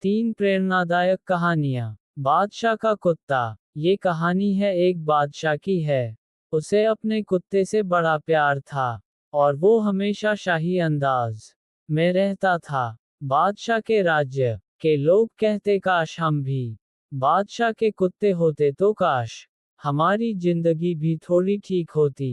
तीन प्रेरणादायक कहानियां। बादशाह का कुत्ता। ये कहानी है एक बादशाह की है। उसे अपने कुत्ते से बड़ा प्यार था और वो हमेशा शाही अंदाज में रहता था। बादशाह के राज्य के लोग कहते काश हम भी बादशाह के कुत्ते होते तो काश हमारी जिंदगी भी थोड़ी ठीक होती।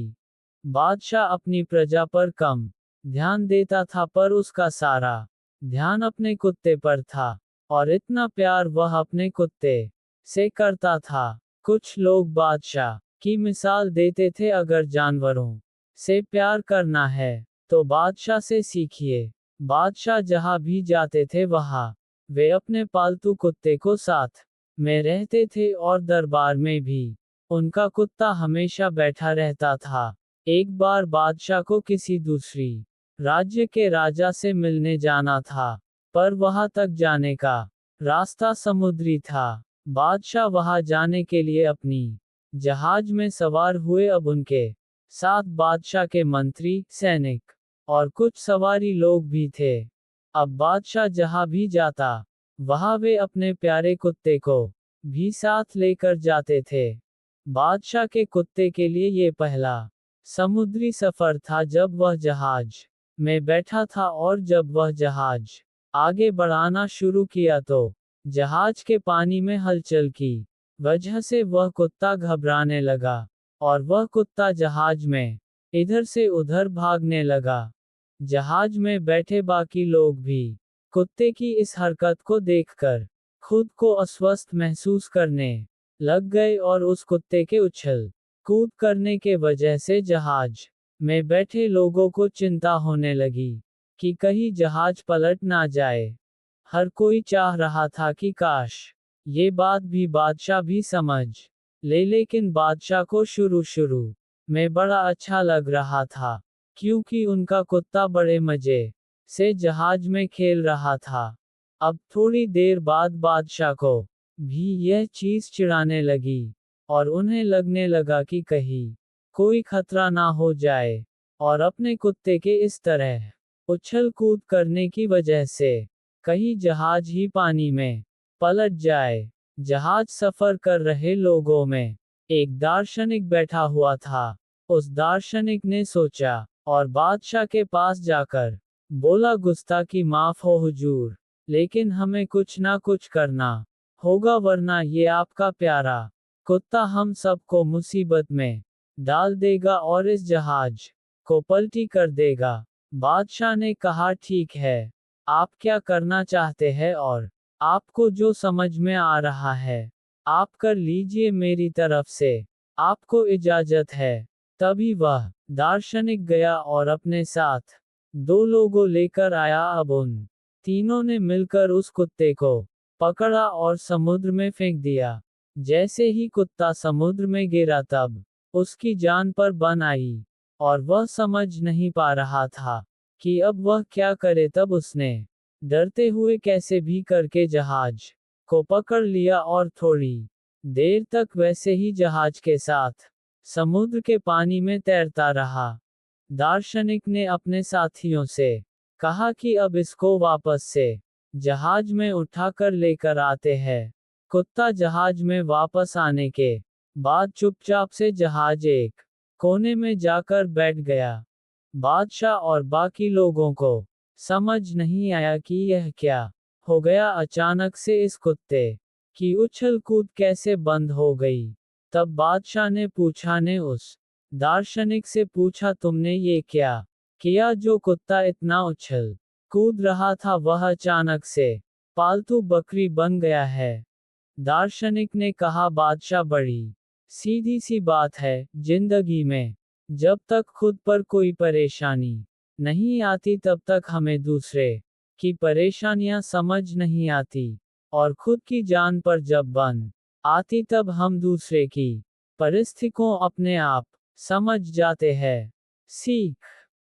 बादशाह अपनी प्रजा पर कम ध्यान देता था पर उसका सारा ध्यान अपने कुत्ते पर था और इतना प्यार वह अपने कुत्ते से करता था। कुछ लोग बादशाह की मिसाल देते थे, अगर जानवरों से प्यार करना है तो बादशाह से सीखिए। बादशाह जहां भी जाते थे वहां वे अपने पालतू कुत्ते को साथ में रहते थे और दरबार में भी उनका कुत्ता हमेशा बैठा रहता था। एक बार बादशाह को किसी दूसरी राज्य के राजा से मिलने जाना था, पर वहां तक जाने का रास्ता समुद्री था। बादशाह वहां जाने के लिए अपनी जहाज में सवार हुए। अब उनके साथ बादशाह के मंत्री, सैनिक और कुछ सवारी लोग भी थे। अब बादशाह जहां भी जाता वहां वे अपने प्यारे कुत्ते को भी साथ लेकर जाते थे। बादशाह के कुत्ते के लिए ये पहला समुद्री सफर था जब वह जहाज में बैठा था, और जब वह जहाज आगे बढ़ाना शुरू किया तो जहाज के पानी में हलचल की वजह से वह कुत्ता घबराने लगा और वह कुत्ता जहाज में इधर से उधर भागने लगा। जहाज में बैठे बाकी लोग भी कुत्ते की इस हरकत को देखकर खुद को अस्वस्थ महसूस करने लग गए और उस कुत्ते के उछल कूद करने के वजह से जहाज में बैठे लोगों को चिंता होने लगी कि कहीं जहाज पलट ना जाए। हर कोई चाह रहा था कि काश ये बात भी बादशाह भी समझ ले, लेकिन बादशाह को शुरू में बड़ा अच्छा लग रहा था क्योंकि उनका कुत्ता बड़े मजे से जहाज में खेल रहा था। अब थोड़ी देर बाद बादशाह को भी यह चीज चिढ़ाने लगी और उन्हें लगने लगा कि कहीं कोई खतरा ना हो जाए और अपने कुत्ते के इस तरह उछल कूद करने की वजह से कहीं जहाज ही पानी में पलट जाए। जहाज सफर कर रहे लोगों में एक दार्शनिक बैठा हुआ था। उस दार्शनिक ने सोचा और बादशाह के पास जाकर बोला, गुस्ताखी माफ हो हुजूर, लेकिन हमें कुछ ना कुछ करना होगा वरना ये आपका प्यारा कुत्ता हम सबको मुसीबत में डाल देगा और इस जहाज को पलटी कर देगा। बादशाह ने कहा, ठीक है, आप क्या करना चाहते हैं और आपको जो समझ में आ रहा है आप कर लीजिए, मेरी तरफ से आपको इजाजत है। तभी वह दार्शनिक गया और अपने साथ दो लोगों लेकर आया। अब उन तीनों ने मिलकर उस कुत्ते को पकड़ा और समुद्र में फेंक दिया। जैसे ही कुत्ता समुद्र में गिरा तब उसकी जान पर बन आई और वह समझ नहीं पा रहा था कि अब वह क्या करे। तब उसने डरते हुए कैसे भी करके जहाज को पकड़ लिया और थोड़ी देर तक वैसे ही जहाज के साथ समुद्र के पानी में तैरता रहा। दार्शनिक ने अपने साथियों से कहा कि अब इसको वापस से जहाज में उठाकर लेकर आते हैं। कुत्ता जहाज में वापस आने के बाद चुपचाप से जहाज एक कोने में जाकर बैठ गया। बादशाह और बाकी लोगों को समझ नहीं आया कि यह क्या हो गया। अचानक से इस कुत्ते की उछल कूद कैसे बंद हो गई। तब बादशाह ने उस दार्शनिक से पूछा, तुमने ये क्या किया जो कुत्ता इतना उछल कूद रहा था वह अचानक से पालतू बकरी बन गया है। दार्शनिक ने कहा, बादशाह बड़ी सीधी सी बात है, जिंदगी में जब तक खुद पर कोई परेशानी नहीं आती तब तक हमें दूसरे की परेशानियां समझ नहीं आती, और खुद की जान पर जब बन आती तब हम दूसरे की परिस्थितियों अपने आप समझ जाते हैं। सीख,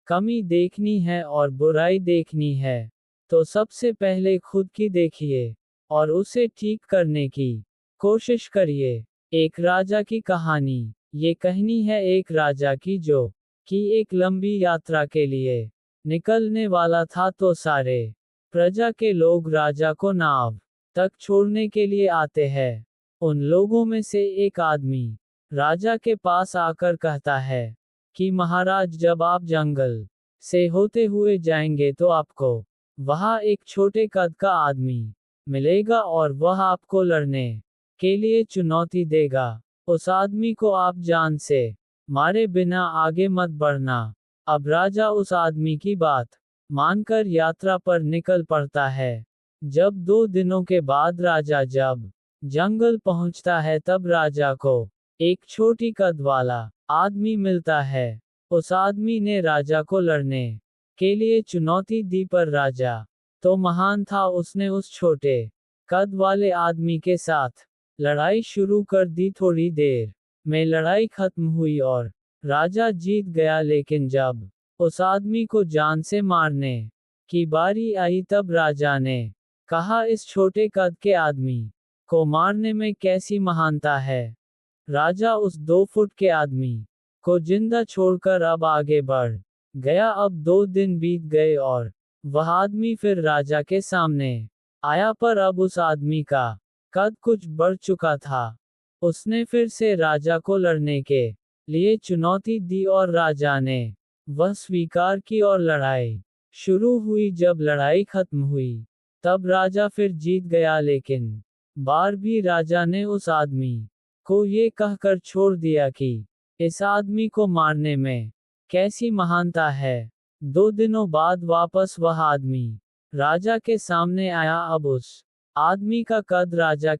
कमी देखनी है और बुराई देखनी है तो सबसे पहले खुद की देखिए और उसे ठीक करने की कोशिश करिए। एक राजा की कहानी। ये कहानी है एक राजा की जो कि एक लंबी यात्रा के लिए निकलने वाला था तो सारे प्रजा के लोग राजा को नाव तक छोड़ने के लिए आते हैं। उन लोगों में से एक आदमी राजा के पास आकर कहता है कि महाराज, जब आप जंगल से होते हुए जाएंगे तो आपको वहां एक छोटे कद का आदमी मिलेगा और वह आपको लड़ने के लिए चुनौती देगा। उस आदमी को आप जान से मारे बिना आगे मत बढ़ना। अब राजा उस आदमी की बात मानकर यात्रा पर निकल पड़ता है। जब 2 दिनों के बाद राजा जब जंगल पहुंचता है तब राजा को एक छोटी कद वाला आदमी मिलता है। उस आदमी ने राजा को लड़ने के लिए चुनौती दी पर राजा तो महान था, उसने उस छोटे कद वाले आदमी के साथ लड़ाई शुरू कर दी। थोड़ी देर में लड़ाई खत्म हुई और राजा जीत गया, लेकिन जब उस आदमी को जान से मारने की बारी आई तब राजा ने कहा, इस छोटे कद के आदमी को मारने में कैसी महानता है। राजा उस 2 फुट के आदमी को जिंदा छोड़कर अब आगे बढ़ गया। अब 2 दिन बीत गए और वह आदमी फिर राजा के सामने आया, पर अब उस आदमी का कद कुछ बढ़ चुका था। उसने फिर से राजा को लड़ने के लिए चुनौती दी और राजा ने वह स्वीकार की और लड़ाई शुरू हुई। जब लड़ाई खत्म हुई तब राजा फिर जीत गया, लेकिन बार भी राजा ने उस आदमी को ये कहकर छोड़ दिया कि इस आदमी को मारने में कैसी महानता है। 2 दिनों बाद वापस वह आदमी राजा के सामने आया। अब उस आदमी का कद राजा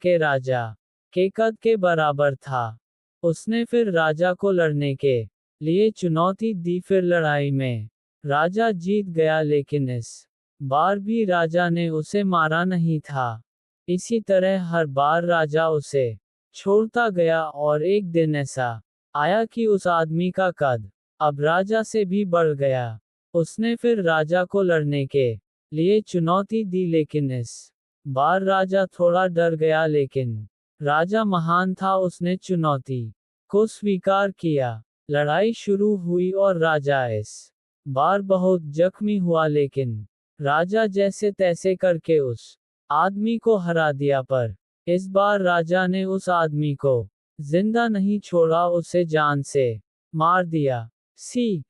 के कद के बराबर था। उसने फिर राजा को लड़ने के लिए चुनौती दी। फिर लड़ाई में राजा जीत गया, लेकिन इस बार भी राजा ने उसे मारा नहीं था। इसी तरह हर बार राजा उसे छोड़ता गया और एक दिन ऐसा आया कि उस आदमी का कद अब राजा से भी बढ़ गया। उसने फिर राजा को लड़ने के लिए चुनौती दी, लेकिन इस बार राजा थोड़ा डर गया, लेकिन राजा महान था, उसने चुनौती को स्वीकार किया। लड़ाई शुरू हुई और राजा इस बार बहुत जख्मी हुआ, लेकिन राजा जैसे तैसे करके उस आदमी को हरा दिया। पर इस बार राजा ने उस आदमी को जिंदा नहीं छोड़ा, उसे जान से मार दिया। सीख,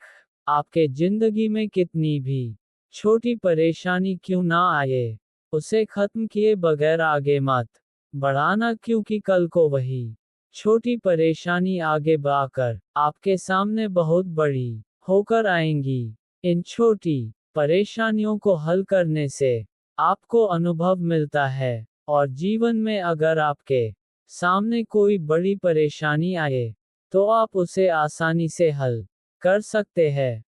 आपके जिंदगी में कितनी भी छोटी परेशानी क्यों ना आए, उसे खत्म किए बगैर आगे मत बढ़ाना, क्योंकि कल को वही छोटी परेशानी आगे बढ़कर आपके सामने बहुत बड़ी होकर आएंगी। इन छोटी परेशानियों को हल करने से आपको अनुभव मिलता है और जीवन में अगर आपके सामने कोई बड़ी परेशानी आए तो आप उसे आसानी से हल कर सकते हैं।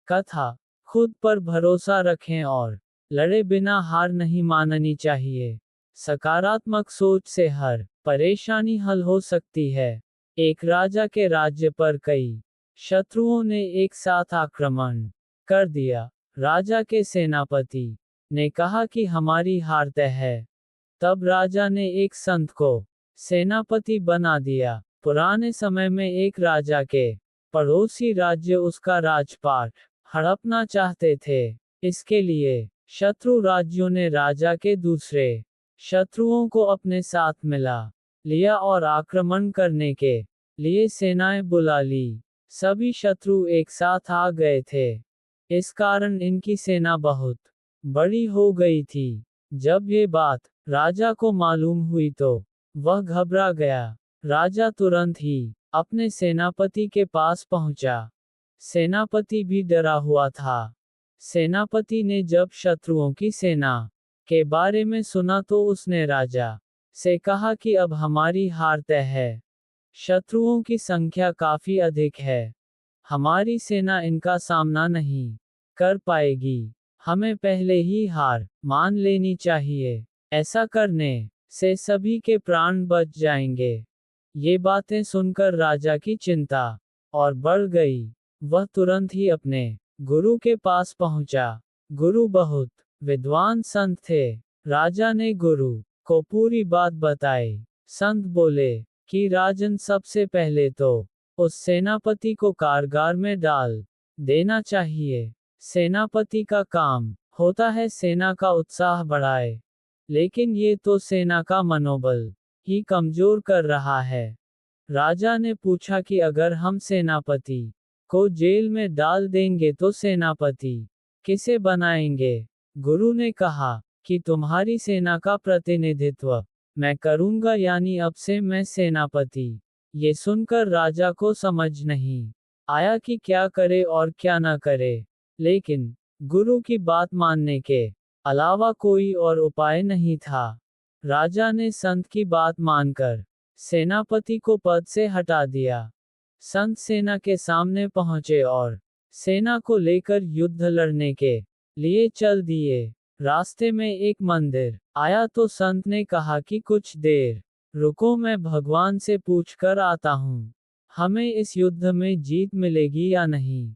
कथा, खुद पर भरोसा रखें और लड़े बिना हार नहीं माननी चाहिए। सकारात्मक सोच से हर परेशानी हल हो सकती है। एक राजा के राज्य पर कई शत्रुओं ने एक साथ आक्रमण कर दिया। राजा के सेनापति ने कहा कि हमारी हार तय है। तब राजा ने एक संत को सेनापति बना दिया। पुराने समय में एक राजा के पड़ोसी राज्य उसका राजपाट हड़पना चाहते थे। इसके लिए शत्रु राज्यों ने राजा के दूसरे शत्रुओं को अपने साथ मिला लिया और आक्रमण करने के लिए सेनाएं बुला ली। सभी शत्रु एक साथ आ गए थे। इस कारण इनकी सेना बहुत बड़ी हो गई थी। जब ये बात राजा को मालूम हुई तो वह घबरा गया। राजा तुरंत ही अपने सेनापति के पास पहुंचा। सेनापति भी डरा हुआ था। सेनापति ने जब शत्रुओं की सेना के बारे में सुना तो उसने राजा से कहा कि अब हमारी हार तय है। शत्रुओं की संख्या काफी अधिक है। हमारी सेना इनका सामना नहीं कर पाएगी। हमें पहले ही हार मान लेनी चाहिए। ऐसा करने से सभी के प्राण बच जाएंगे। ये बातें सुनकर राजा की चिंता और बढ़ गई। वह तुरंत ही अपने गुरु के पास पहुंचा। गुरु बहुत विद्वान संत थे। राजा ने गुरु को पूरी बात बताई। संत बोले कि राजन, सबसे पहले तो उस सेनापति को कारागार में डाल देना चाहिए। सेनापति का काम होता है सेना का उत्साह बढ़ाए। लेकिन ये तो सेना का मनोबल ही कमजोर कर रहा है। राजा ने पूछा कि अगर हम सेनापति को जेल में डाल देंगे तो सेनापति किसे बनाएंगे? गुरु ने कहा कि तुम्हारी सेना का प्रतिनिधित्व मैं करूंगा, यानी अब से मैं सेनापति। ये सुनकर राजा को समझ नहीं आया कि क्या करे और क्या न करे, लेकिन गुरु की बात मानने के अलावा कोई और उपाय नहीं था। राजा ने संत की बात मानकर सेनापति को पद से हटा दिया। संत सेना के सामने पहुंचे और सेना को लेकर युद्ध लड़ने के लिए चल दिए। रास्ते में एक मंदिर आया तो संत ने कहा कि कुछ देर रुको, मैं भगवान से पूछकर आता हूँ, हमें इस युद्ध में जीत मिलेगी या नहीं।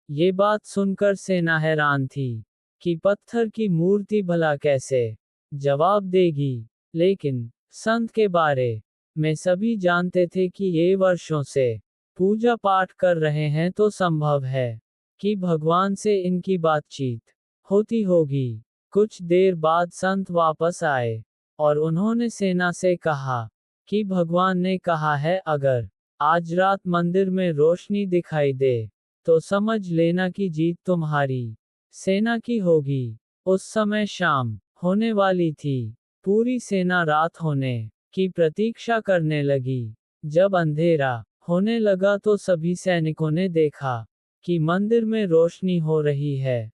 ये बात सुनकर सेना हैरान थी कि पत्थर की मूर्ति भला कैसे जवाब देगी, लेकिन संत के बारे में सभी जानते थे कि ये वर्षों से पूजा पाठ कर रहे हैं, तो संभव है कि भगवान से इनकी बातचीत होती होगी। कुछ देर बाद संत वापस आए और उन्होंने सेना से कहा कि भगवान ने कहा है, अगर आज रात मंदिर में रोशनी दिखाई दे तो समझ लेना कि जीत तुम्हारी सेना की होगी। उस समय शाम होने वाली थी। पूरी सेना रात होने की प्रतीक्षा करने लगी। जब अंधेरा होने लगा तो सभी सैनिकों ने देखा कि मंदिर में रोशनी हो रही है।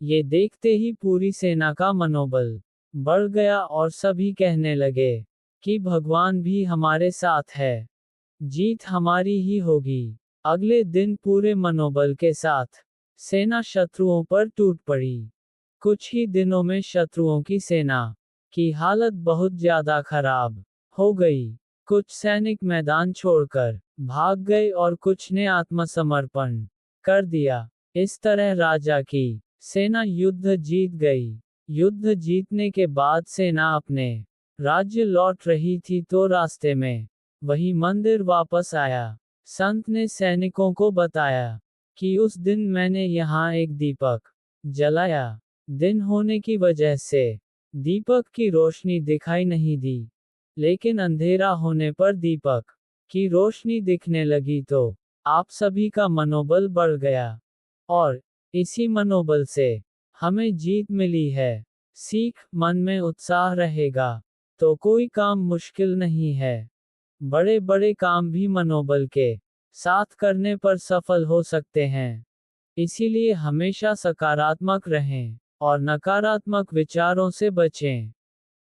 ये देखते ही पूरी सेना का मनोबल बढ़ गया और सभी कहने लगे कि भगवान भी हमारे साथ है, जीत हमारी ही होगी। अगले दिन पूरे मनोबल के साथ सेना शत्रुओं पर टूट पड़ी। कुछ ही दिनों में शत्रुओं की सेना की हालत बहुत ज्यादा खराब हो गई। कुछ सैनिक मैदान छोड़कर भाग गए और कुछ ने आत्मसमर्पण कर दिया। इस तरह राजा की सेना युद्ध जीत गई। युद्ध जीतने के बाद सेना अपने राज्य लौट रही थी तो रास्ते में वही मंदिर वापस आया। संत ने सैनिकों को बताया कि उस दिन मैंने यहाँ एक दीपक जलाया। दिन होने की वजह से दीपक की रोशनी दिखाई नहीं दी, लेकिन अंधेरा होने पर दीपक की रोशनी दिखने लगी तो आप सभी का मनोबल बढ़ गया और इसी मनोबल से हमें जीत मिली है। सीख, मन में उत्साह रहेगा तो कोई काम मुश्किल नहीं है। बड़े बड़े काम भी मनोबल के साथ करने पर सफल हो सकते हैं। इसीलिए हमेशा सकारात्मक रहें और नकारात्मक विचारों से बचें।